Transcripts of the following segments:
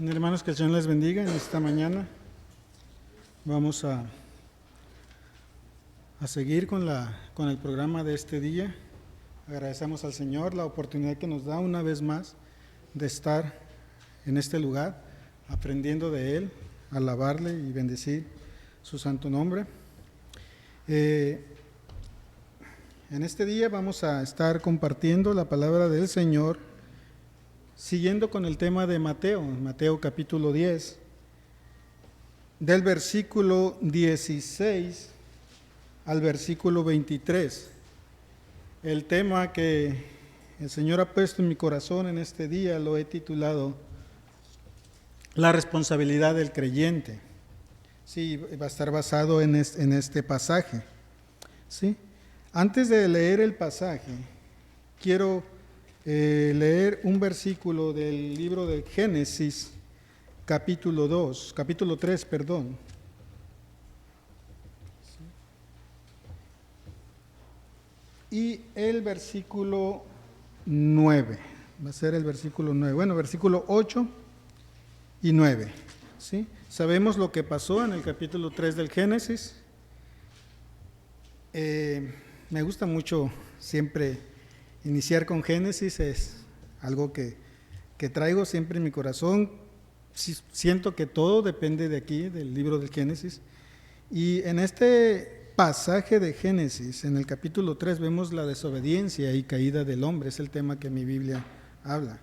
Hermanos, que el Señor les bendiga en esta mañana. Vamos a seguir con el programa de este día. Agradecemos al Señor la oportunidad que nos da una vez más de estar en este lugar, aprendiendo de Él, alabarle y bendecir su santo nombre. En este día vamos a estar compartiendo la palabra del Señor, siguiendo con el tema de Mateo capítulo 10, del versículo 16 al versículo 23. El tema que el Señor ha puesto en mi corazón en este día lo he titulado La responsabilidad del creyente. Sí, va a estar basado en este pasaje. ¿Sí? Antes de leer el pasaje, quiero leer un versículo del libro de Génesis, capítulo 3. Y el versículo 9, va a ser el versículo 9, versículo 8 y 9. ¿Sí? Sabemos lo que pasó en el capítulo 3 del Génesis. Me gusta mucho siempre iniciar con Génesis, es algo que traigo siempre en mi corazón. Siento que todo depende de aquí, del libro del Génesis. Y en este pasaje de Génesis, en el capítulo 3, vemos la desobediencia y caída del hombre. Es el tema que mi Biblia habla.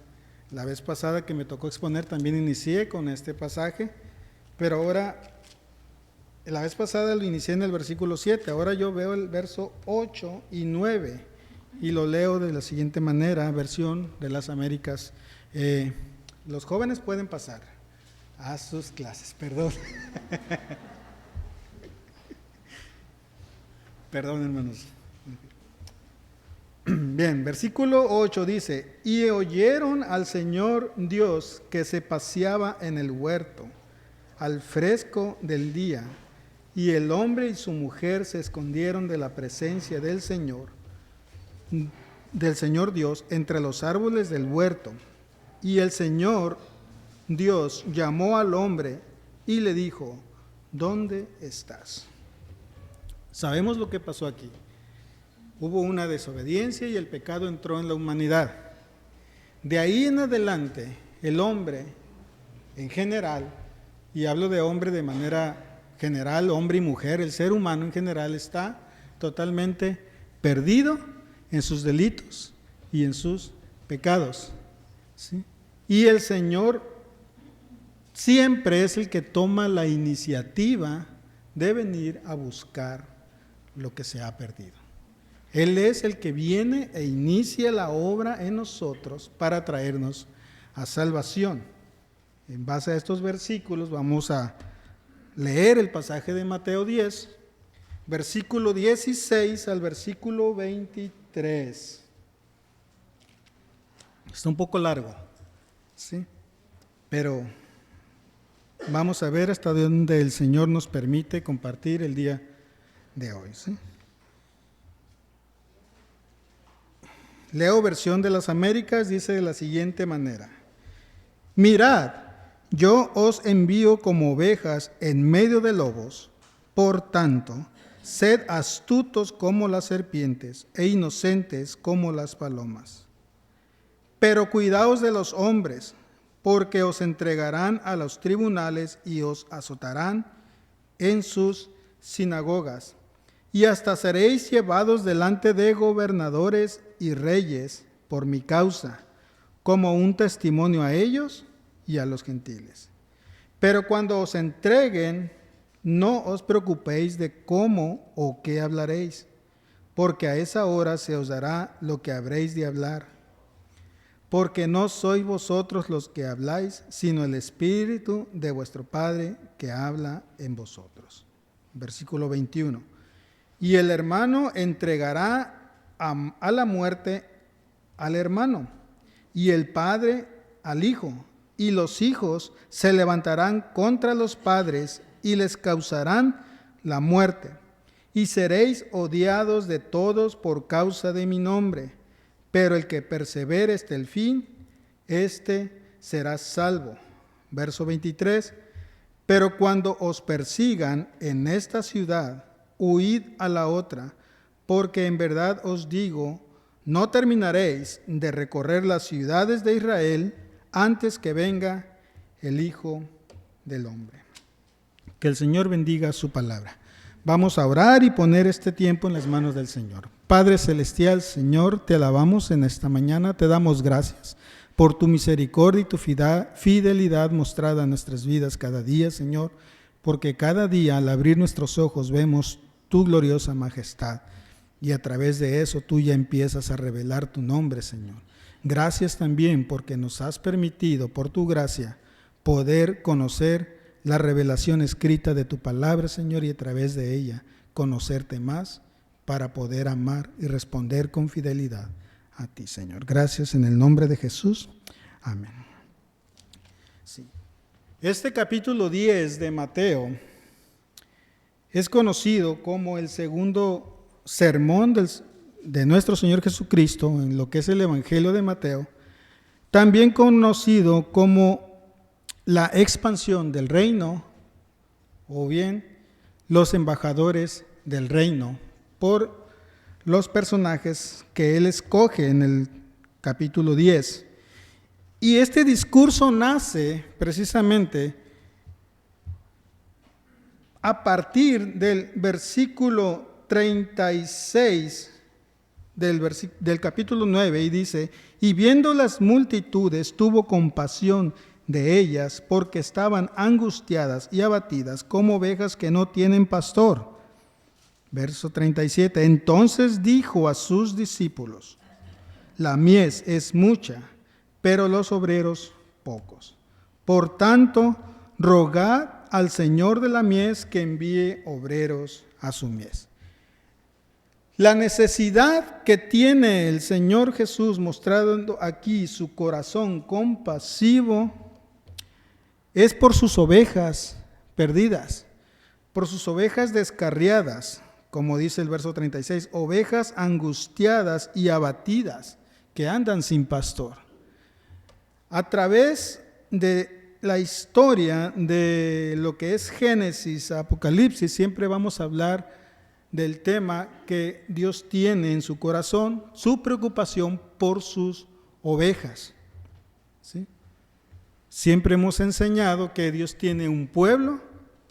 La vez pasada que me tocó exponer también inicié con este pasaje, pero ahora, la vez pasada lo inicié en el versículo 7, ahora yo veo el verso 8 y 9 y lo leo de la siguiente manera, versión de las Américas. Los jóvenes pueden pasar a sus clases, perdón. Perdón, hermanos. Bien, versículo 8 dice: y oyeron al Señor Dios que se paseaba en el huerto al fresco del día, y el hombre y su mujer se escondieron de la presencia del Señor Dios entre los árboles del huerto. Y el Señor Dios llamó al hombre y le dijo: ¿dónde estás? Sabemos lo que pasó aquí. Hubo una desobediencia y el pecado entró en la humanidad. De ahí en adelante, el hombre en general, y hablo de hombre de manera general, hombre y mujer, el ser humano en general está totalmente perdido en sus delitos y en sus pecados. ¿Sí? Y el Señor siempre es el que toma la iniciativa de venir a buscar lo que se ha perdido. Él es el que viene e inicia la obra en nosotros para traernos a salvación. En base a estos versículos vamos a leer el pasaje de Mateo 10, versículo 16 al versículo 23. Está un poco largo, ¿sí? Pero vamos a ver hasta dónde el Señor nos permite compartir el día de hoy, ¿sí? Leo versión de las Américas, dice de la siguiente manera: mirad, yo os envío como ovejas en medio de lobos, por tanto, sed astutos como las serpientes e inocentes como las palomas. Pero cuidaos de los hombres, porque os entregarán a los tribunales y os azotarán en sus sinagogas, y hasta seréis llevados delante de gobernadores y reyes por mi causa, como un testimonio a ellos y a los gentiles. Pero cuando os entreguen, no os preocupéis de cómo o qué hablaréis, porque a esa hora se os dará lo que habréis de hablar. Porque no sois vosotros los que habláis, sino el Espíritu de vuestro Padre que habla en vosotros. Versículo 21. Y el hermano entregará a la muerte al hermano, y el padre al hijo, y los hijos se levantarán contra los padres y les causarán la muerte, y seréis odiados de todos por causa de mi nombre, pero el que persevere hasta el fin, éste será salvo. Verso 23, pero cuando os persigan en esta ciudad, huid a la otra, porque en verdad os digo, no terminaréis de recorrer las ciudades de Israel antes que venga el Hijo del Hombre. Que el Señor bendiga su palabra. Vamos a orar y poner este tiempo en las manos del Señor. Padre Celestial, Señor, te alabamos en esta mañana, te damos gracias por tu misericordia y tu fidelidad mostrada en nuestras vidas cada día, Señor, porque cada día al abrir nuestros ojos vemos tu gloriosa majestad y a través de eso tú ya empiezas a revelar tu nombre, Señor. Gracias también porque nos has permitido, por tu gracia, poder conocer la revelación escrita de tu palabra, Señor, y a través de ella conocerte más para poder amar y responder con fidelidad a ti, Señor. Gracias en el nombre de Jesús. Amén. Sí. Este capítulo 10 de Mateo es conocido como el segundo sermón de nuestro Señor Jesucristo en lo que es el Evangelio de Mateo, también conocido como la expansión del reino o bien los embajadores del reino, por los personajes que él escoge en el capítulo 10. Y este discurso nace precisamente a partir del versículo 36 del capítulo 9, y dice, y viendo las multitudes tuvo compasión de ellas, porque estaban angustiadas y abatidas como ovejas que no tienen pastor. Verso 37, entonces dijo a sus discípulos, la mies es mucha, pero los obreros pocos. Por tanto, rogad al Señor de la mies que envíe obreros a su mies. La necesidad que tiene el Señor Jesús, mostrando aquí su corazón compasivo, es por sus ovejas perdidas, por sus ovejas descarriadas, como dice el verso 36, ovejas angustiadas y abatidas que andan sin pastor. A través de la historia de lo que es Génesis, Apocalipsis, siempre vamos a hablar del tema que Dios tiene en su corazón, su preocupación por sus ovejas. ¿Sí? Siempre hemos enseñado que Dios tiene un pueblo,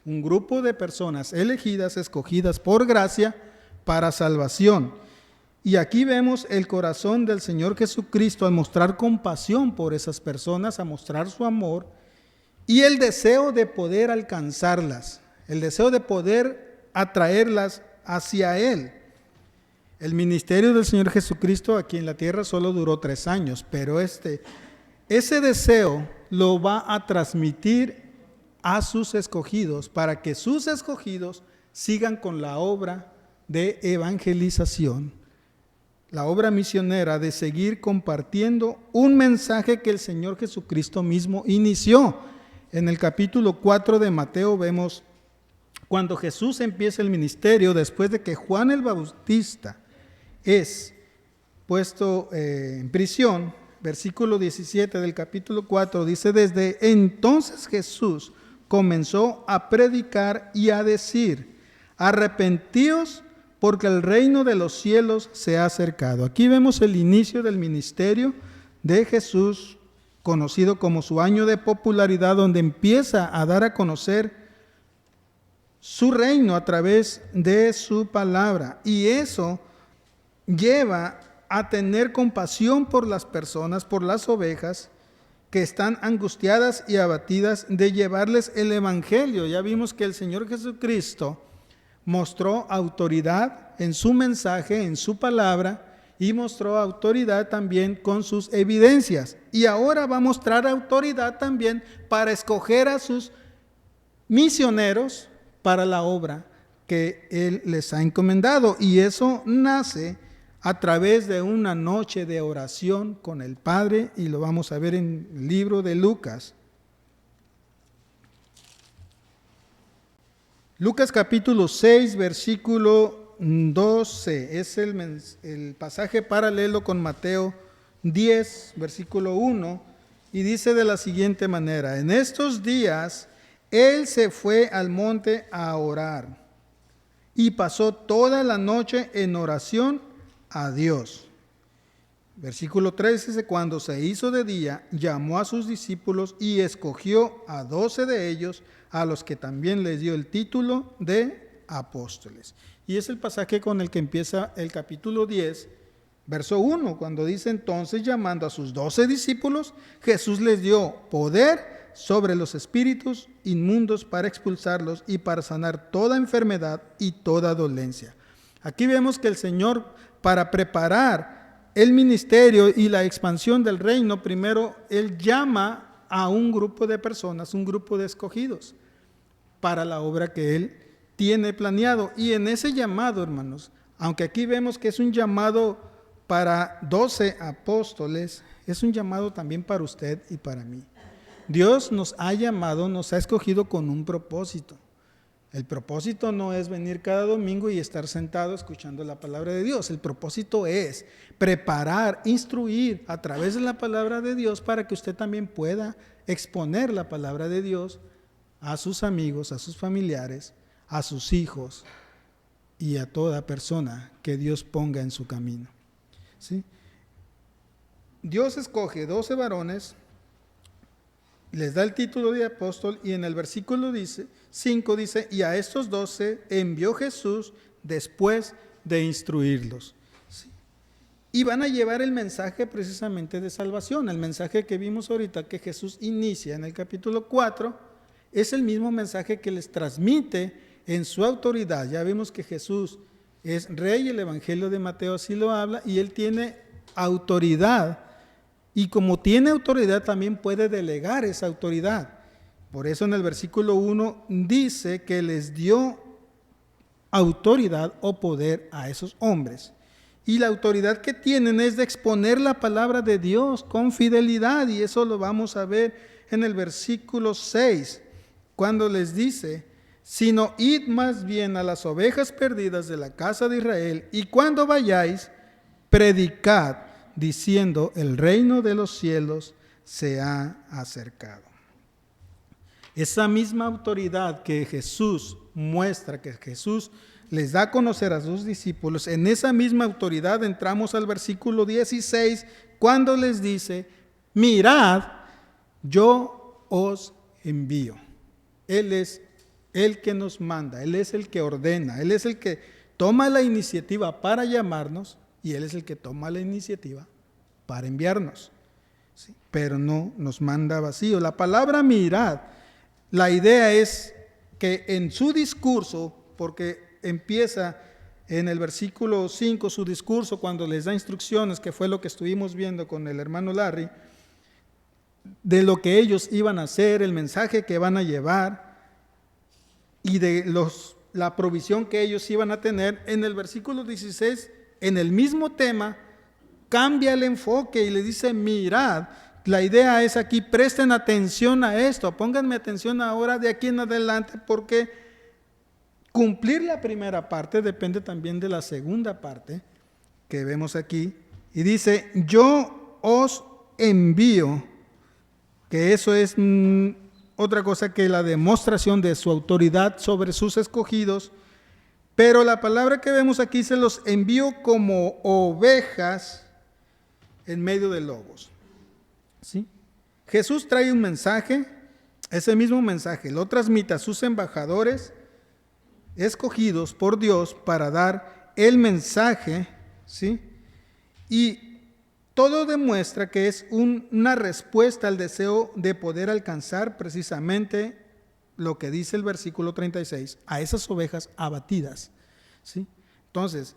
un grupo de personas elegidas, escogidas por gracia para salvación. Y aquí vemos el corazón del Señor Jesucristo al mostrar compasión por esas personas, a mostrar su amor y el deseo de poder alcanzarlas, el deseo de poder atraerlas hacia Él. El ministerio del Señor Jesucristo aquí en la tierra solo duró 3 años, pero ese deseo lo va a transmitir a sus escogidos, para que sus escogidos sigan con la obra de evangelización, la obra misionera de seguir compartiendo un mensaje que el Señor Jesucristo mismo inició. En el capítulo 4 de Mateo vemos cuando Jesús empieza el ministerio, después de que Juan el Bautista es puesto en prisión, versículo 17 del capítulo 4 dice, desde entonces Jesús comenzó a predicar y a decir, arrepentíos porque el reino de los cielos se ha acercado. Aquí vemos el inicio del ministerio de Jesús, conocido como su año de popularidad, donde empieza a dar a conocer su reino a través de su palabra. Y eso lleva a tener compasión por las personas, por las ovejas, que están angustiadas y abatidas, de llevarles el evangelio. Ya vimos que el Señor Jesucristo mostró autoridad en su mensaje, en su palabra, y mostró autoridad también con sus evidencias. Y ahora va a mostrar autoridad también para escoger a sus misioneros para la obra que Él les ha encomendado. Y eso nace a través de una noche de oración con el Padre, y lo vamos a ver en el libro de Lucas. Lucas capítulo 6, versículo 12, es el pasaje paralelo con Mateo 10, versículo 1, y dice de la siguiente manera: en estos días él se fue al monte a orar y pasó toda la noche en oración a Dios. Versículo 3 dice: cuando se hizo de día, llamó a sus discípulos y escogió a 12 de ellos, a los que también les dio el título de apóstoles. Y es el pasaje con el que empieza el capítulo 10, verso 1, cuando dice: entonces, llamando a sus 12 discípulos, Jesús les dio poder sobre los espíritus inmundos para expulsarlos y para sanar toda enfermedad y toda dolencia. Aquí vemos que el Señor, para preparar el ministerio y la expansión del reino, primero Él llama a un grupo de personas, un grupo de escogidos, para la obra que Él tiene planeado. Y en ese llamado, hermanos, aunque aquí vemos que es un llamado para 12 apóstoles, es un llamado también para usted y para mí. Dios nos ha llamado, nos ha escogido con un propósito. El propósito no es venir cada domingo y estar sentado escuchando la palabra de Dios. El propósito es preparar, instruir a través de la palabra de Dios para que usted también pueda exponer la palabra de Dios a sus amigos, a sus familiares, a sus hijos y a toda persona que Dios ponga en su camino. ¿Sí? Dios escoge 12 varones, les da el título de apóstol, y en el versículo 5 dice: y a estos 12 envió Jesús después de instruirlos. ¿Sí? Y van a llevar el mensaje precisamente de salvación. El mensaje que vimos ahorita, que Jesús inicia en el capítulo 4, es el mismo mensaje que les transmite en su autoridad. Ya vimos que Jesús es rey, el Evangelio de Mateo así lo habla, y Él tiene autoridad. Y como tiene autoridad, también puede delegar esa autoridad. Por eso en el versículo 1 dice que les dio autoridad o poder a esos hombres. Y la autoridad que tienen es de exponer la palabra de Dios con fidelidad. Y eso lo vamos a ver en el versículo 6, cuando les dice: sino id más bien a las ovejas perdidas de la casa de Israel, y cuando vayáis, predicad, diciendo: el reino de los cielos se ha acercado. Esa misma autoridad que Jesús muestra, que Jesús les da a conocer a sus discípulos, en esa misma autoridad entramos al versículo 16, cuando les dice: mirad, yo os envío. Él es el que nos manda, Él es el que ordena, Él es el que toma la iniciativa para llamarnos, y Él es el que toma la iniciativa para enviarnos. ¿Sí? Pero no nos manda vacío. La palabra mirad, la idea es que en su discurso, porque empieza en el versículo 5 su discurso cuando les da instrucciones, que fue lo que estuvimos viendo con el hermano Larry, de lo que ellos iban a hacer, el mensaje que van a llevar y de la provisión que ellos iban a tener. En el versículo 16, en el mismo tema, cambia el enfoque y le dice: mirad. La idea es aquí: presten atención a esto, pónganme atención ahora de aquí en adelante, porque cumplir la primera parte depende también de la segunda parte que vemos aquí. Y dice: yo os envío, que eso es otra cosa que la demostración de su autoridad sobre sus escogidos. Pero la palabra que vemos aquí: se los envío como ovejas en medio de lobos. ¿Sí? Jesús trae un mensaje, ese mismo mensaje lo transmite a sus embajadores escogidos por Dios para dar el mensaje, ¿sí? Y todo demuestra que es una respuesta al deseo de poder alcanzar precisamente lo que dice el versículo 36, a esas ovejas abatidas, ¿sí? Entonces,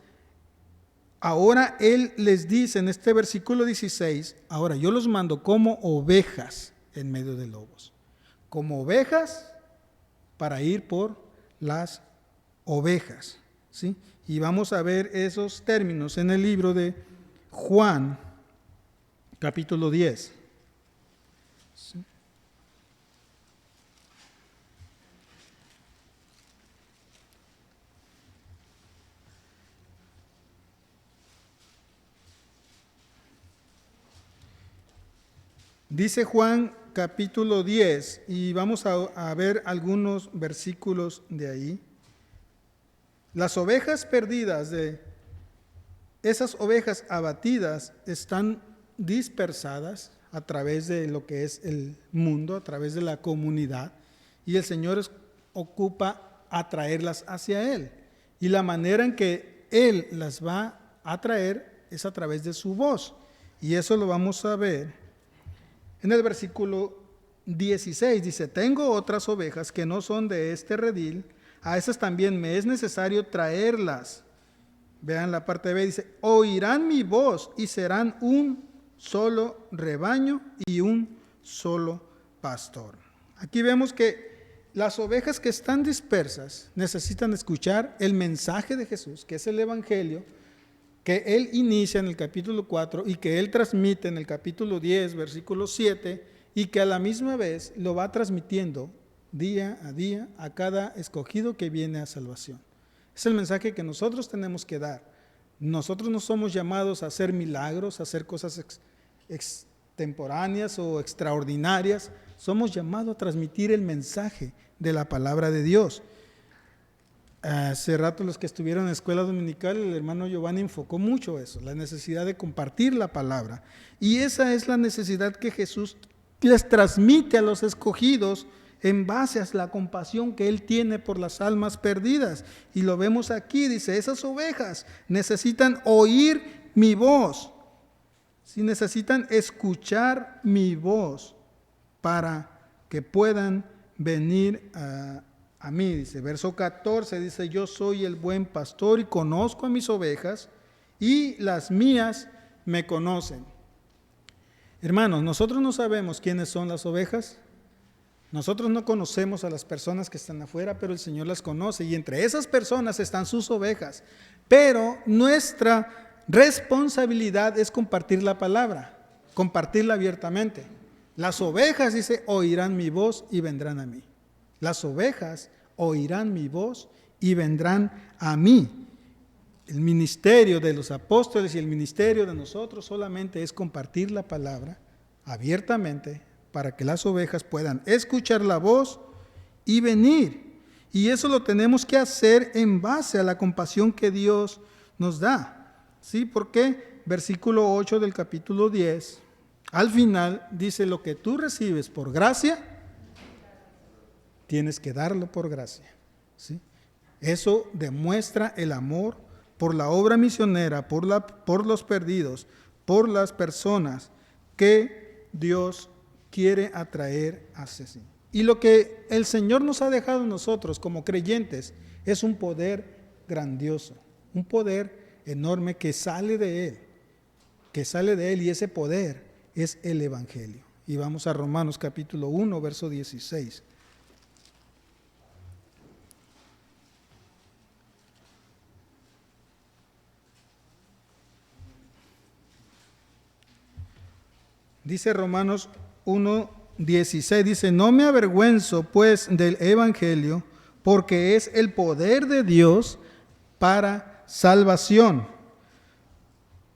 ahora Él les dice en este versículo 16, ahora yo los mando como ovejas en medio de lobos. Como ovejas para ir por las ovejas, ¿sí? Y vamos a ver esos términos en el libro de Juan, capítulo 10. ¿Sí? Dice Juan capítulo 10, y vamos a ver algunos versículos de ahí. Las ovejas perdidas de esas ovejas abatidas están dispersadas a través de lo que es el mundo, a través de la comunidad, y el Señor ocupa atraerlas hacia Él. Y la manera en que Él las va a atraer es a través de su voz. Y eso lo vamos a ver en el versículo 16. Dice: tengo otras ovejas que no son de este redil, a esas también me es necesario traerlas. Vean la parte B, dice: oirán mi voz y serán un solo rebaño y un solo pastor. Aquí vemos que las ovejas que están dispersas necesitan escuchar el mensaje de Jesús, que es el Evangelio, que Él inicia en el capítulo 4 y que Él transmite en el capítulo 10, versículo 7, y que a la misma vez lo va transmitiendo día a cada escogido que viene a salvación. Es el mensaje que nosotros tenemos que dar. Nosotros no somos llamados a hacer milagros, a hacer cosas extemporáneas o extraordinarias. Somos llamados a transmitir el mensaje de la palabra de Dios. Hace rato los que estuvieron en la escuela dominical, el hermano Giovanni enfocó mucho eso, la necesidad de compartir la palabra. Y esa es la necesidad que Jesús les transmite a los escogidos en base a la compasión que Él tiene por las almas perdidas. Y lo vemos aquí, dice: esas ovejas necesitan oír mi voz, si necesitan escuchar mi voz para que puedan venir a mí. Dice, verso 14, dice: yo soy el buen pastor y conozco a mis ovejas y las mías me conocen. Hermanos, nosotros no sabemos quiénes son las ovejas. Nosotros no conocemos a las personas que están afuera, pero el Señor las conoce, y entre esas personas están sus ovejas. Pero nuestra responsabilidad es compartir la palabra, compartirla abiertamente. Las ovejas, dice, oirán mi voz y vendrán a mí. Las ovejas oirán mi voz y vendrán a mí. El ministerio de los apóstoles y el ministerio de nosotros solamente es compartir la palabra abiertamente para que las ovejas puedan escuchar la voz y venir. Y eso lo tenemos que hacer en base a la compasión que Dios nos da. ¿Sí? Porque versículo 8 del capítulo 10, al final dice: lo que tú recibes por gracia, tienes que darlo por gracia. ¿Sí? Eso demuestra el amor por la obra misionera, por los perdidos, por las personas que Dios quiere atraer hacia sí. Y lo que el Señor nos ha dejado a nosotros como creyentes es un poder grandioso, un poder enorme que sale de Él, y ese poder es el Evangelio. Y vamos a Romanos capítulo 1, verso 16. Dice Romanos 1:16, dice: no me avergüenzo pues del Evangelio, porque es el poder de Dios para salvación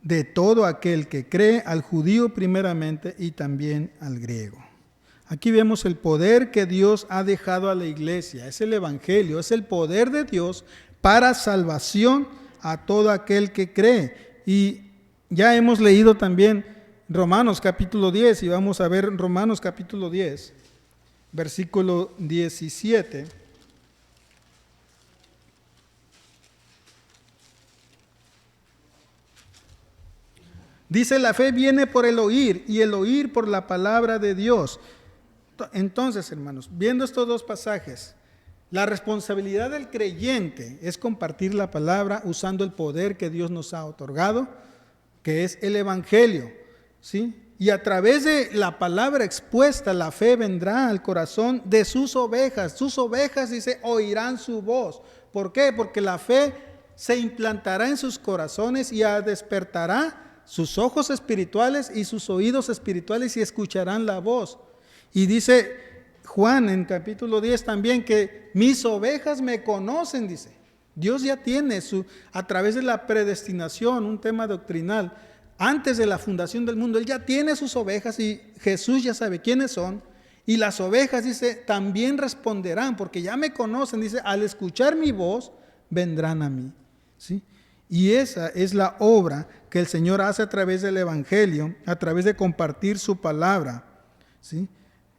de todo aquel que cree, al judío primeramente y también al griego. Aquí vemos el poder que Dios ha dejado a la iglesia. Es el Evangelio, es el poder de Dios para salvación a todo aquel que cree. Y ya hemos leído también Romanos capítulo 10, y vamos a ver Romanos capítulo 10, versículo 17. Dice: la fe viene por el oír, y el oír por la palabra de Dios. Entonces, hermanos, viendo estos dos pasajes, la responsabilidad del creyente es compartir la palabra usando el poder que Dios nos ha otorgado, que es el Evangelio. ¿Sí? Y a través de la palabra expuesta, la fe vendrá al corazón de sus ovejas. Sus ovejas, dice, oirán su voz. ¿Por qué? Porque la fe se implantará en sus corazones y despertará sus ojos espirituales y sus oídos espirituales, y escucharán la voz. Y dice Juan en capítulo 10 también que mis ovejas me conocen, dice. Dios ya tiene a través de la predestinación, un tema doctrinal, antes de la fundación del mundo. Él ya tiene sus ovejas y Jesús ya sabe quiénes son. Y las ovejas, dice, también responderán, porque ya me conocen, dice, al escuchar mi voz, vendrán a mí. ¿Sí? Y esa es la obra que el Señor hace a través del Evangelio, a través de compartir su palabra. ¿Sí?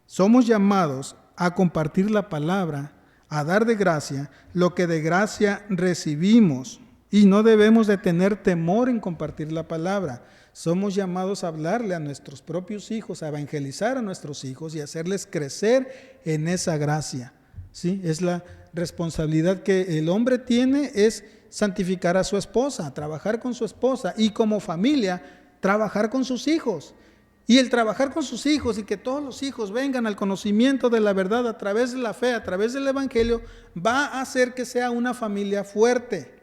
Somos llamados a compartir la palabra, a dar de gracia lo que de gracia recibimos. Y no debemos de tener temor en compartir la palabra. Somos llamados a hablarle a nuestros propios hijos, a evangelizar a nuestros hijos y hacerles crecer en esa gracia. ¿Sí? Es la responsabilidad que el hombre tiene, es santificar a su esposa, trabajar con su esposa y como familia, trabajar con sus hijos. Y el trabajar con sus hijos y que todos los hijos vengan al conocimiento de la verdad a través de la fe, a través del Evangelio, va a hacer que sea una familia fuerte,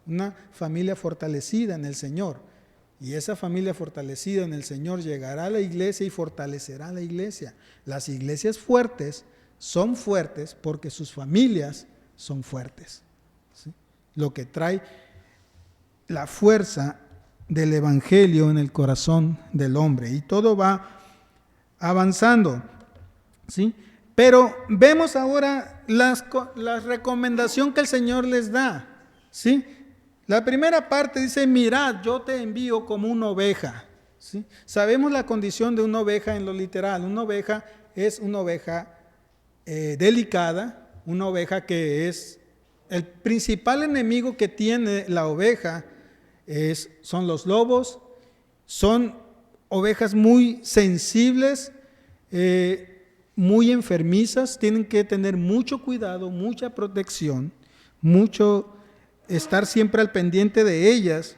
una familia fortalecida en el Señor. Y esa familia fortalecida en el Señor llegará a la iglesia y fortalecerá a la iglesia. Las iglesias fuertes son fuertes porque sus familias son fuertes. ¿Sí? Lo que trae la fuerza del Evangelio en el corazón del hombre. Y todo va avanzando. ¿Sí? Pero vemos ahora la recomendación que el Señor les da. ¿Sí? La primera parte dice, mirad, yo te envío como una oveja. ¿Sí? Sabemos la condición de una oveja en lo literal. Una oveja es una oveja delicada, una oveja que es el principal enemigo que tiene la oveja son los lobos. Son ovejas muy sensibles, muy enfermizas, tienen que tener mucho cuidado, mucha protección, mucho estar siempre al pendiente de ellas.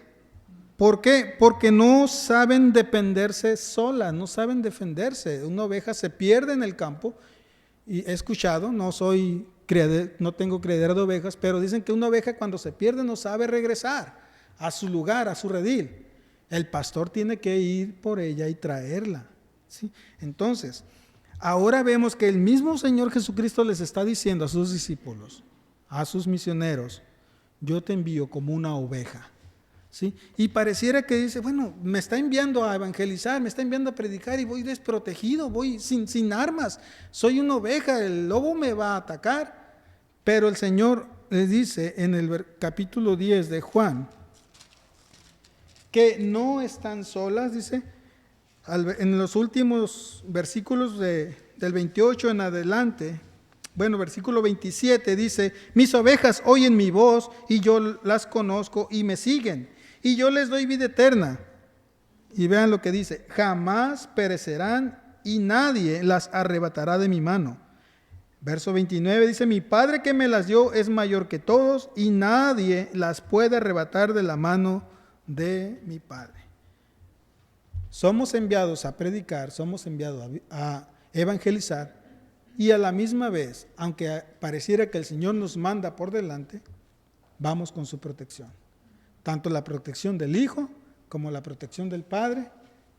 ¿Por qué? Porque no saben defenderse solas, no saben defenderse. Una oveja se pierde en el campo, y he escuchado, no tengo criadero de ovejas, pero dicen que una oveja cuando se pierde no sabe regresar a su lugar, a su redil. El pastor tiene que ir por ella y traerla. ¿Sí? Entonces, ahora vemos que el mismo Señor Jesucristo les está diciendo a sus discípulos, a sus misioneros, yo te envío como una oveja. ¿Sí? Y pareciera que dice, bueno, me está enviando a evangelizar, me está enviando a predicar y voy desprotegido, voy sin armas, soy una oveja, el lobo me va a atacar. Pero el Señor les dice en el capítulo 10 de Juan, que no están solas, dice, en los últimos versículos del 28 en adelante. Bueno, versículo 27 dice, mis ovejas oyen mi voz y yo las conozco y me siguen, y yo les doy vida eterna. Y vean lo que dice, jamás perecerán y nadie las arrebatará de mi mano. Verso 29 dice, mi Padre que me las dio es mayor que todos y nadie las puede arrebatar de la mano de mi Padre. Somos enviados a predicar, somos enviados a evangelizar. Y a la misma vez, aunque pareciera que el Señor nos manda por delante, vamos con su protección. Tanto la protección del Hijo como la protección del Padre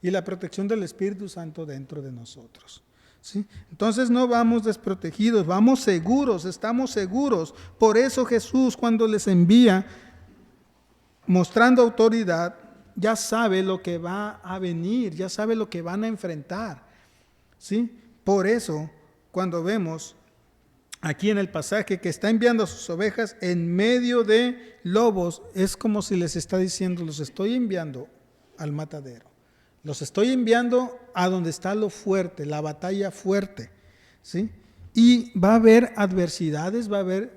y la protección del Espíritu Santo dentro de nosotros. ¿Sí? Entonces no vamos desprotegidos, vamos seguros, estamos seguros. Por eso Jesús, cuando les envía mostrando autoridad, ya sabe lo que va a venir, ya sabe lo que van a enfrentar. ¿Sí? Por eso, cuando vemos aquí en el pasaje que está enviando a sus ovejas en medio de lobos, es como si les está diciendo, los estoy enviando al matadero. Los estoy enviando a donde está lo fuerte, la batalla fuerte. ¿Sí? Y va a haber adversidades, va a haber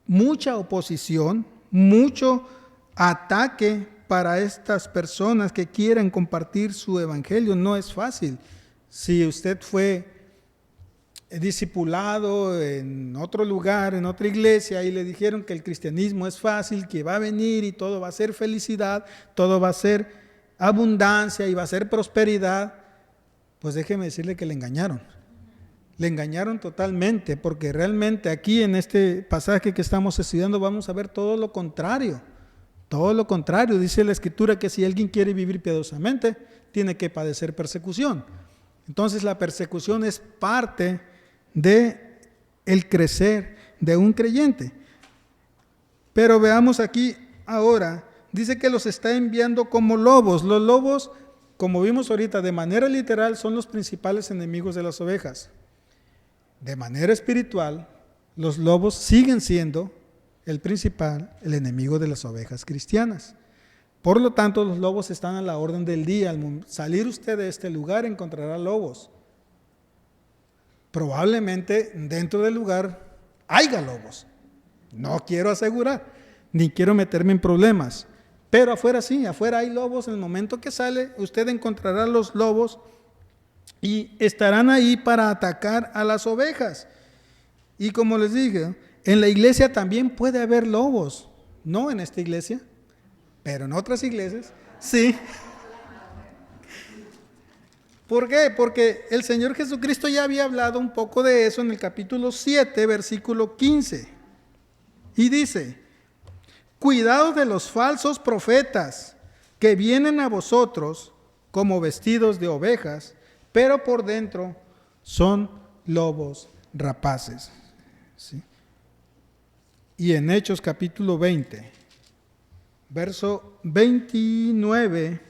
mucha oposición, mucho ataque para estas personas que quieran compartir su evangelio. No es fácil. Si usted fue discipulado en otro lugar, en otra iglesia, y le dijeron que el cristianismo es fácil, que va a venir y todo va a ser felicidad, todo va a ser abundancia y va a ser prosperidad, pues déjeme decirle que le engañaron. Le engañaron totalmente, porque realmente aquí en este pasaje que estamos estudiando vamos a ver todo lo contrario. Todo lo contrario, dice la Escritura que si alguien quiere vivir piadosamente, tiene que padecer persecución. Entonces la persecución es parte de el crecer de un creyente. Pero veamos aquí ahora dice que los está enviando como lobos. Los lobos, como vimos ahorita, de manera literal son los principales enemigos de las ovejas. De manera espiritual, los lobos siguen siendo el enemigo de las ovejas cristianas. Por lo tanto, los lobos están a la orden del día. Al salir usted de este lugar encontrará lobos. Probablemente dentro del lugar haya lobos. No quiero asegurar, ni quiero meterme en problemas. Pero afuera sí, afuera hay lobos. En el momento que sale, usted encontrará los lobos y estarán ahí para atacar a las ovejas. Y como les dije, en la iglesia también puede haber lobos. No en esta iglesia, pero en otras iglesias, sí. ¿Por qué? Porque el Señor Jesucristo ya había hablado un poco de eso en el capítulo 7, versículo 15. Y dice, cuidado de los falsos profetas que vienen a vosotros como vestidos de ovejas, pero por dentro son lobos rapaces. ¿Sí? Y en Hechos capítulo 20, verso 29,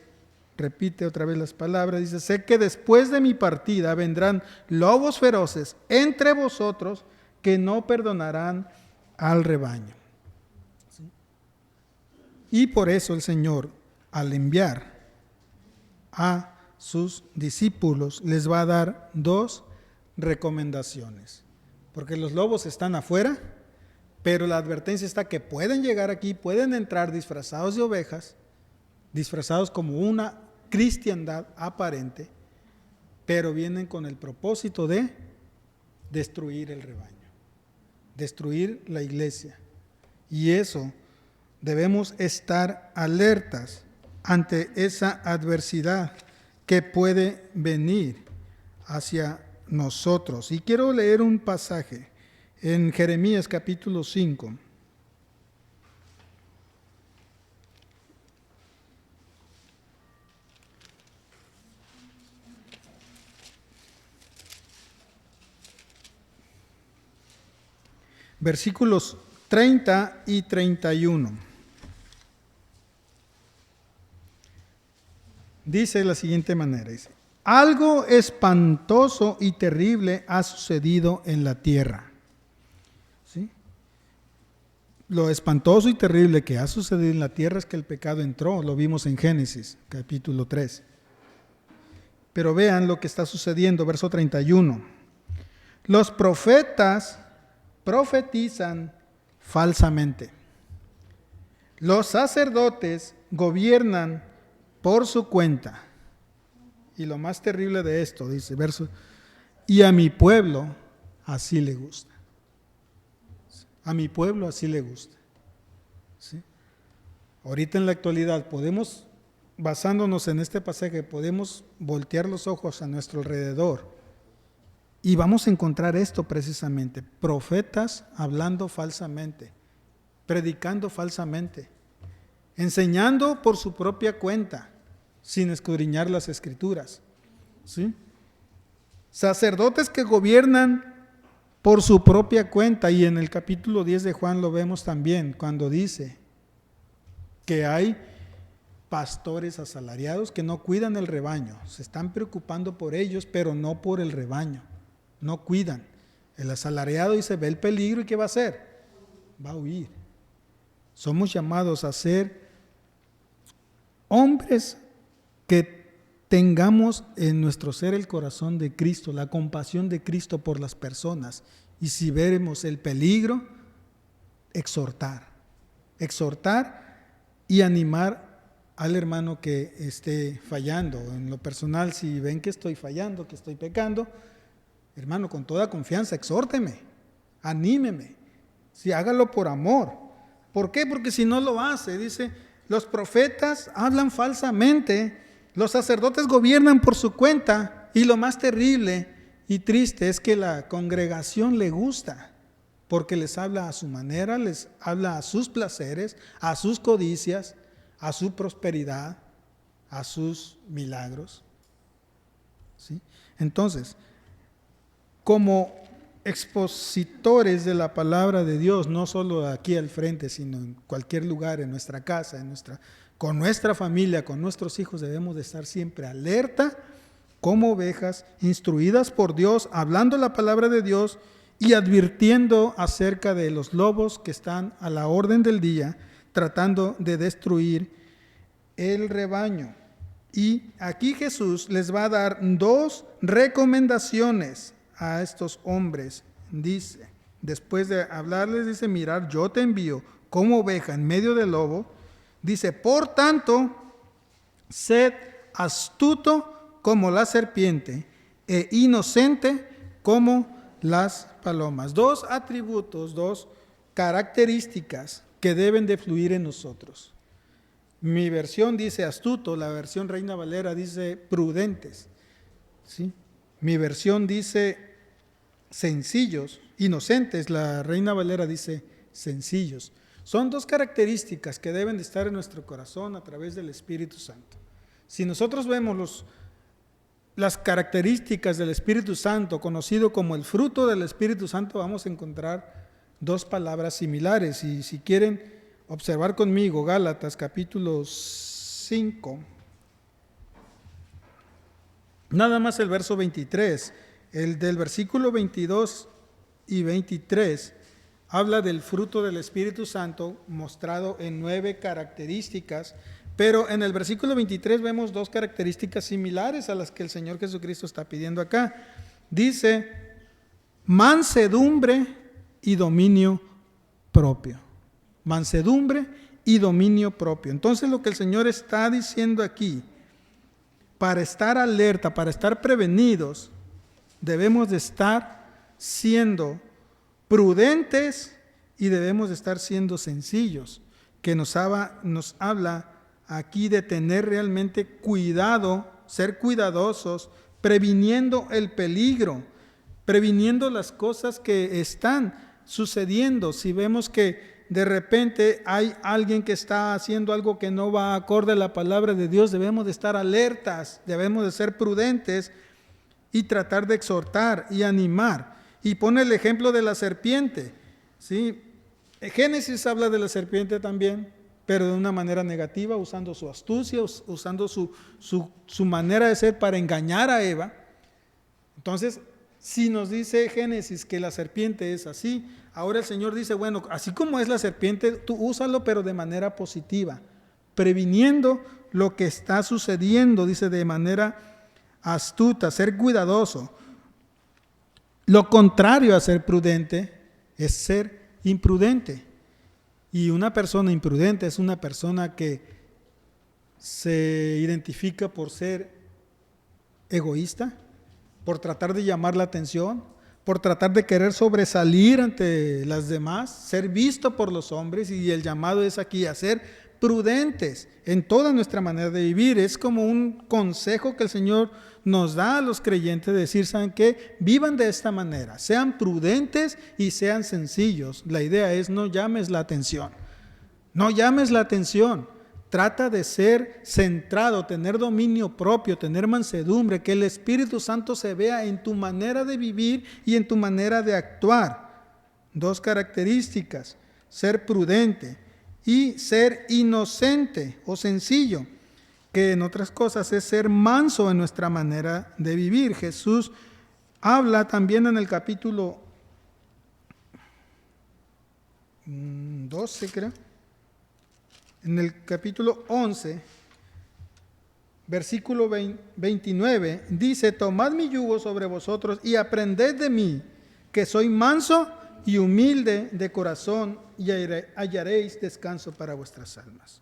repite otra vez las palabras, dice, sé que después de mi partida vendrán lobos feroces entre vosotros que no perdonarán al rebaño. ¿Sí? Y por eso el Señor, al enviar a sus discípulos, les va a dar dos recomendaciones. Porque los lobos están afuera, pero la advertencia está que pueden llegar aquí, pueden entrar disfrazados de ovejas, disfrazados como una cristiandad aparente, pero vienen con el propósito de destruir el rebaño, destruir la iglesia. Y eso debemos estar alertas ante esa adversidad que puede venir hacia nosotros. Y quiero leer un pasaje en Jeremías capítulo 5. Versículos 30 y 31. Dice de la siguiente manera, dice, algo espantoso y terrible ha sucedido en la tierra. ¿Sí? Lo espantoso y terrible que ha sucedido en la tierra es que el pecado entró, lo vimos en Génesis, capítulo 3. Pero vean lo que está sucediendo, verso 31. Los profetas profetizan falsamente. Los sacerdotes gobiernan por su cuenta. Y lo más terrible de esto, dice, verso, y a mi pueblo así le gusta. A mi pueblo así le gusta. ¿Sí? Ahorita en la actualidad podemos, basándonos en este pasaje, podemos voltear los ojos a nuestro alrededor y vamos a encontrar esto precisamente, profetas hablando falsamente, predicando falsamente, enseñando por su propia cuenta, sin escudriñar las escrituras. ¿Sí? Sacerdotes que gobiernan por su propia cuenta, y en el capítulo 10 de Juan lo vemos también, cuando dice que hay pastores asalariados que no cuidan el rebaño, se están preocupando por ellos, pero no por el rebaño, no cuidan. El asalariado dice, ve el peligro y ¿qué va a hacer? Va a huir. Somos llamados a ser hombres que tengamos en nuestro ser el corazón de Cristo, la compasión de Cristo por las personas. Y si vemos el peligro, exhortar y animar al hermano que esté fallando. En lo personal, si ven que estoy fallando, que estoy pecando, hermano, con toda confianza, exhórteme, anímeme. Si hágalo por amor. ¿Por qué? Porque si no lo hace, dice, los profetas hablan falsamente, los sacerdotes gobiernan por su cuenta, y lo más terrible y triste es que la congregación le gusta, porque les habla a su manera, les habla a sus placeres, a sus codicias, a su prosperidad, a sus milagros. ¿Sí? Entonces, como expositores de la palabra de Dios, no solo aquí al frente, sino en cualquier lugar, en nuestra casa, con nuestra familia, con nuestros hijos, debemos de estar siempre alerta como ovejas, instruidas por Dios, hablando la palabra de Dios y advirtiendo acerca de los lobos que están a la orden del día, tratando de destruir el rebaño. Y aquí Jesús les va a dar 2 recomendaciones a estos hombres. Dice, después de hablarles, dice, mirar, yo te envío como oveja en medio del lobo. Dice, por tanto, sed astuto como la serpiente e inocente como las palomas. 2 atributos, 2 características que deben de fluir en nosotros. Mi versión dice astuto, la versión Reina Valera dice prudentes, ¿sí? Mi versión dice sencillos, inocentes, la Reina Valera dice sencillos. Son 2 características que deben de estar en nuestro corazón a través del Espíritu Santo. Si nosotros vemos las características del Espíritu Santo, conocido como el fruto del Espíritu Santo, vamos a encontrar 2 palabras similares. Y si quieren observar conmigo Gálatas capítulo 5, nada más el verso 23, el del versículo 22 y 23, habla del fruto del Espíritu Santo mostrado en 9 características, pero en el versículo 23 vemos 2 características similares a las que el Señor Jesucristo está pidiendo acá. Dice, mansedumbre y dominio propio. Mansedumbre y dominio propio. Entonces lo que el Señor está diciendo aquí, para estar alerta, para estar prevenidos, debemos de estar siendo prudentes y debemos de estar siendo sencillos, que nos habla aquí de tener realmente cuidado, ser cuidadosos, previniendo el peligro, previniendo las cosas que están sucediendo. Si vemos que de repente hay alguien que está haciendo algo que no va acorde a la palabra de Dios, debemos de estar alertas, debemos de ser prudentes y tratar de exhortar y animar. Y pone el ejemplo de la serpiente, ¿sí? Génesis habla de la serpiente también, pero de una manera negativa, usando su astucia, usando su manera de ser para engañar a Eva. Entonces, si nos dice Génesis que la serpiente es así, ahora el Señor dice, bueno, así como es la serpiente, tú úsalo, pero de manera positiva, previniendo lo que está sucediendo, dice, de manera astuta, ser cuidadoso. Lo contrario a ser prudente es ser imprudente. Y una persona imprudente es una persona que se identifica por ser egoísta, por tratar de llamar la atención, por tratar de querer sobresalir ante las demás, ser visto por los hombres, y el llamado es aquí a ser prudentes en toda nuestra manera de vivir. Es como un consejo que el Señor nos da a los creyentes, de decir, ¿saben qué? Vivan de esta manera, sean prudentes y sean sencillos. La idea es no llames la atención, no llames la atención. Trata de ser centrado, tener dominio propio, tener mansedumbre, que el Espíritu Santo se vea en tu manera de vivir y en tu manera de actuar. 2 características, ser prudente y ser inocente o sencillo, que en otras cosas es ser manso en nuestra manera de vivir. Jesús habla también en el capítulo 12, creo. En el capítulo 11, versículo 29, dice, tomad mi yugo sobre vosotros y aprended de mí, que soy manso y humilde de corazón, y hallaréis descanso para vuestras almas.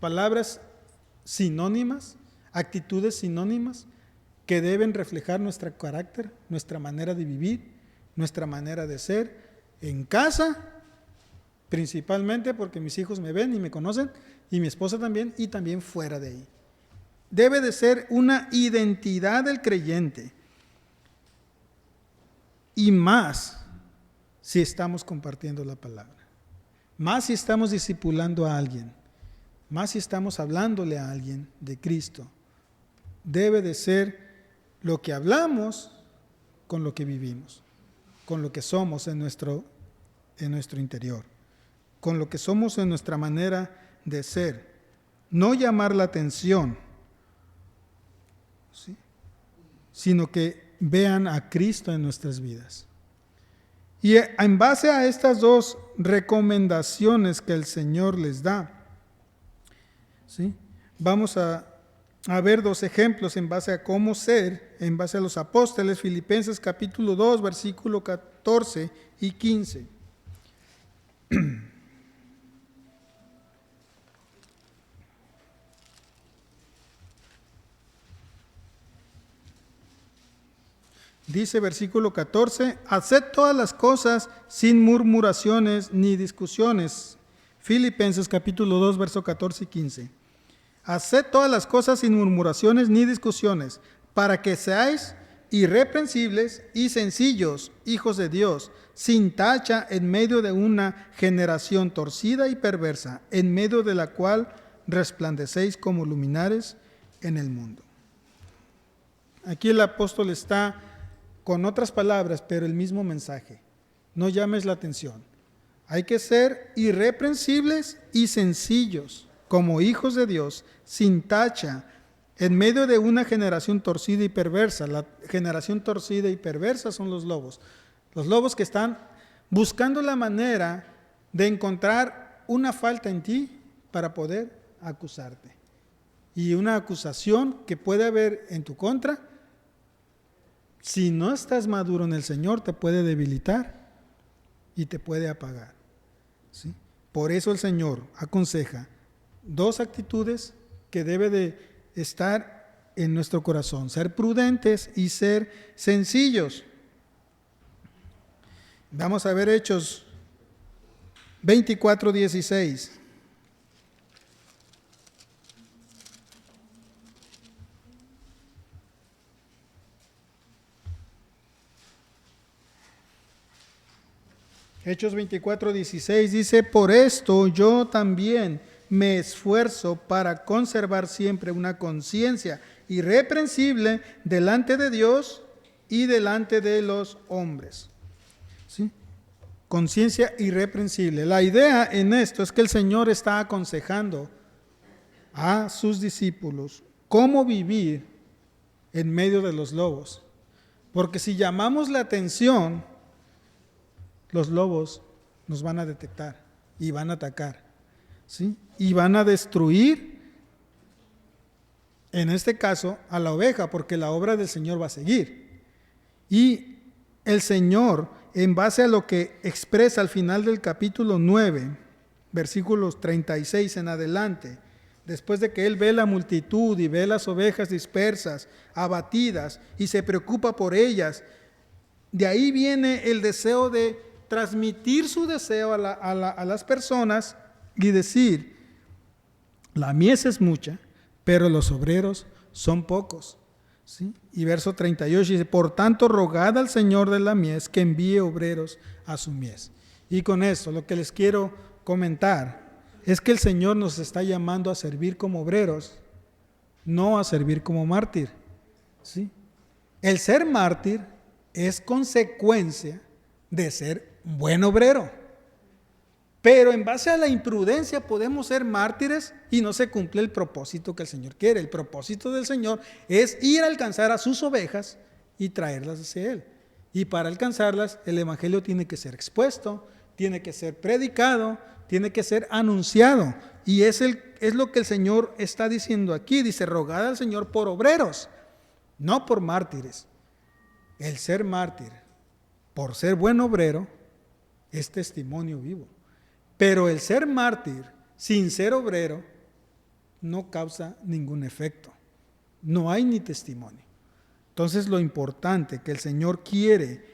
Palabras sinónimas, actitudes sinónimas, que deben reflejar nuestro carácter, nuestra manera de vivir, nuestra manera de ser, en casa, principalmente porque mis hijos me ven y me conocen, y mi esposa también, y también fuera de ahí. Debe de ser una identidad del creyente, y más si estamos compartiendo la palabra, más si estamos discipulando a alguien, más si estamos hablándole a alguien de Cristo. Debe de ser lo que hablamos con lo que vivimos. con lo que somos en nuestro interior, con lo que somos en nuestra manera de ser. No llamar la atención, ¿sí?, sino que vean a Cristo en nuestras vidas. Y en base a estas dos recomendaciones que el Señor les da, ¿sí?, vamos a ver dos ejemplos en base a cómo ser, en base a los apóstoles. Filipenses capítulo 2, versículo 14 y 15. Dice versículo 14, haced todas las cosas sin murmuraciones ni discusiones. Filipenses capítulo 2, verso 14 y 15. Haced todas las cosas sin murmuraciones ni discusiones, para que seáis irreprensibles y sencillos, hijos de Dios, sin tacha en medio de una generación torcida y perversa, en medio de la cual resplandecéis como luminares en el mundo. Aquí el apóstol está con otras palabras, pero el mismo mensaje. No llames la atención. Hay que ser irreprensibles y sencillos, como hijos de Dios, sin tacha, en medio de una generación torcida y perversa. La generación torcida y perversa son los lobos que están buscando la manera de encontrar una falta en ti para poder acusarte. Y una acusación que puede haber en tu contra, si no estás maduro en el Señor, te puede debilitar y te puede apagar, ¿sí? Por eso el Señor aconseja dos actitudes que debe de estar en nuestro corazón: ser prudentes y ser sencillos. Vamos a ver Hechos 24:16. Hechos 24:16 dice, por esto yo también me esfuerzo para conservar siempre una conciencia irreprensible delante de Dios y delante de los hombres. ¿Sí? Conciencia irreprensible. La idea en esto es que el Señor está aconsejando a sus discípulos cómo vivir en medio de los lobos. Porque si llamamos la atención, los lobos nos van a detectar y van a atacar, ¿sí? Y van a destruir, en este caso, a la oveja, porque la obra del Señor va a seguir. Y el Señor, en base a lo que expresa al final del capítulo 9, versículos 36 en adelante, después de que Él ve la multitud y ve las ovejas dispersas, abatidas, y se preocupa por ellas, de ahí viene el deseo de transmitir su deseo a las personas y decir, la mies es mucha, pero los obreros son pocos, ¿sí? Y verso 38 dice, por tanto rogad al Señor de la mies que envíe obreros a su mies. Y con esto lo que les quiero comentar es que el Señor nos está llamando a servir como obreros, no a servir como mártir, ¿sí? El ser mártir es consecuencia de ser un buen obrero. Pero en base a la imprudencia podemos ser mártires y no se cumple el propósito que el Señor quiere. El propósito del Señor es ir a alcanzar a sus ovejas y traerlas hacia Él. Y para alcanzarlas, el Evangelio tiene que ser expuesto, tiene que ser predicado, tiene que ser anunciado. Y es lo que el Señor está diciendo aquí. Dice, rogad al Señor por obreros, no por mártires. El ser mártir, por ser buen obrero, es testimonio vivo. Pero el ser mártir sin ser obrero no causa ningún efecto. No hay ni testimonio. Entonces lo importante que el Señor quiere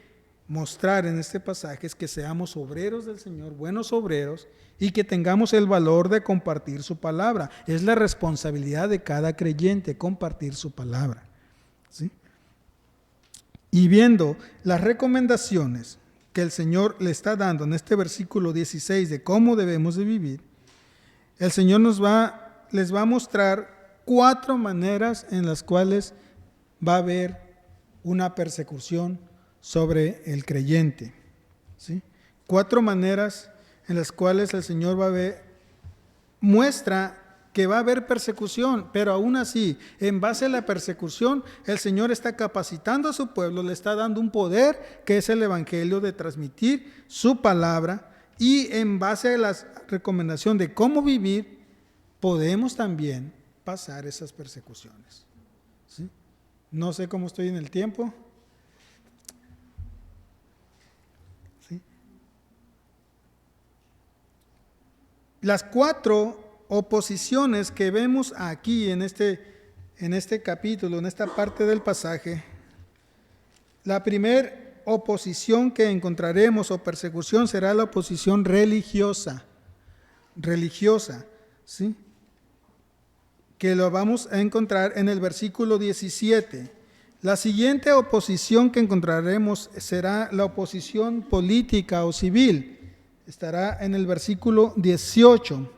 mostrar en este pasaje es que seamos obreros del Señor, buenos obreros, y que tengamos el valor de compartir su palabra. Es la responsabilidad de cada creyente compartir su palabra, ¿sí? Y viendo las recomendaciones que el Señor le está dando en este versículo 16 de cómo debemos de vivir, el Señor les va a mostrar 4 maneras en las cuales va a haber una persecución sobre el creyente. ¿Sí? 4 maneras en las cuales el Señor muestra que va a haber persecución, pero aún así, en base a la persecución, el Señor está capacitando a su pueblo, le está dando un poder que es el Evangelio de transmitir su palabra, y en base a la recomendación de cómo vivir, podemos también pasar esas persecuciones. ¿Sí? No sé cómo estoy en el tiempo. ¿Sí? Las 4 oposiciones que vemos aquí en este capítulo, en esta parte del pasaje, la primera oposición que encontraremos o persecución será la oposición religiosa, ¿sí? Que lo vamos a encontrar en el versículo 17. La siguiente oposición que encontraremos será la oposición política o civil, estará en el versículo 18.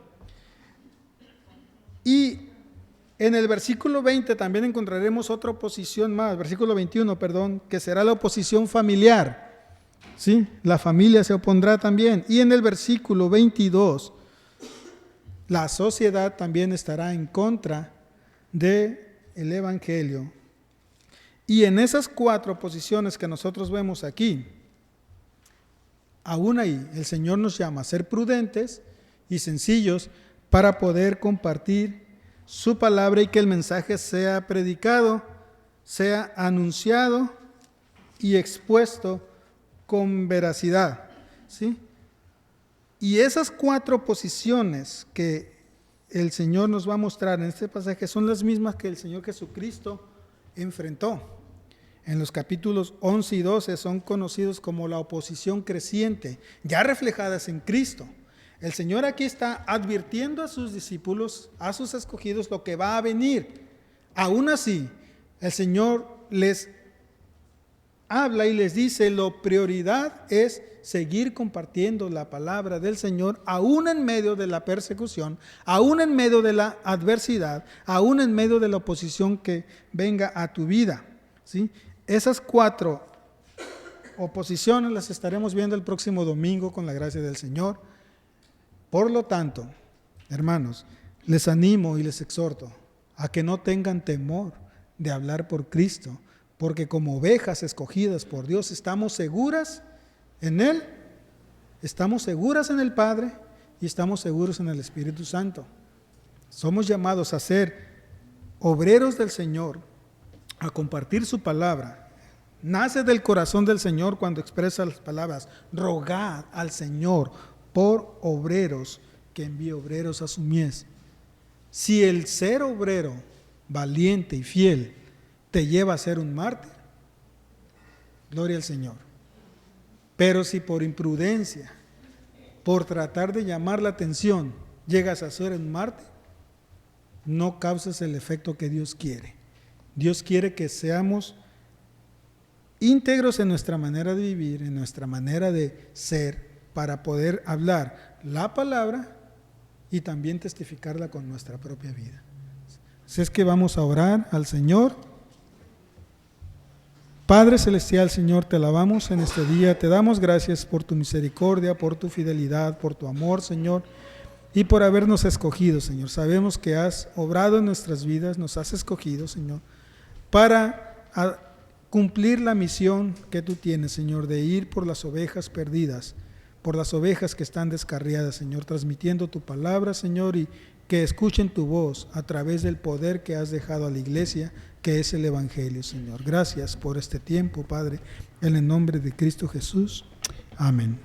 Y en el versículo 20 también encontraremos otra oposición más, versículo 21, perdón, que será la oposición familiar. ¿Sí? La familia se opondrá también. Y en el versículo 22, la sociedad también estará en contra del Evangelio. Y en esas 4 oposiciones que nosotros vemos aquí, aún ahí el Señor nos llama a ser prudentes y sencillos para poder compartir su palabra y que el mensaje sea predicado, sea anunciado y expuesto con veracidad. ¿Sí? Y esas 4 posiciones que el Señor nos va a mostrar en este pasaje son las mismas que el Señor Jesucristo enfrentó. En los capítulos 11 y 12 son conocidos como la oposición creciente, ya reflejadas en Cristo. El Señor aquí está advirtiendo a sus discípulos, a sus escogidos, lo que va a venir. Aún así, el Señor les habla y les dice, la prioridad es seguir compartiendo la palabra del Señor, aún en medio de la persecución, aún en medio de la adversidad, aún en medio de la oposición que venga a tu vida. ¿Sí? Esas 4 oposiciones las estaremos viendo el próximo domingo con la gracia del Señor. Por lo tanto, hermanos, les animo y les exhorto a que no tengan temor de hablar por Cristo, porque como ovejas escogidas por Dios estamos seguras en Él, estamos seguras en el Padre y estamos seguros en el Espíritu Santo. Somos llamados a ser obreros del Señor, a compartir su palabra. Nace del corazón del Señor cuando expresa las palabras, rogad al Señor por obreros, que envíe obreros a su mies. Si el ser obrero, valiente y fiel, te lleva a ser un mártir, gloria al Señor. Pero si por imprudencia, por tratar de llamar la atención, llegas a ser un mártir, no causas el efecto que Dios quiere. Dios quiere que seamos íntegros en nuestra manera de vivir, en nuestra manera de ser, para poder hablar la palabra y también testificarla con nuestra propia vida. Así es que vamos a orar al Señor. Padre Celestial, Señor, te alabamos en este día, te damos gracias por tu misericordia, por tu fidelidad, por tu amor, Señor, y por habernos escogido, Señor. Sabemos que has obrado en nuestras vidas, nos has escogido, Señor, para cumplir la misión que tú tienes, Señor, de ir por las ovejas perdidas, por las ovejas que están descarriadas, Señor, transmitiendo tu palabra, Señor, y que escuchen tu voz a través del poder que has dejado a la iglesia, que es el Evangelio, Señor. Gracias por este tiempo, Padre, en el nombre de Cristo Jesús. Amén.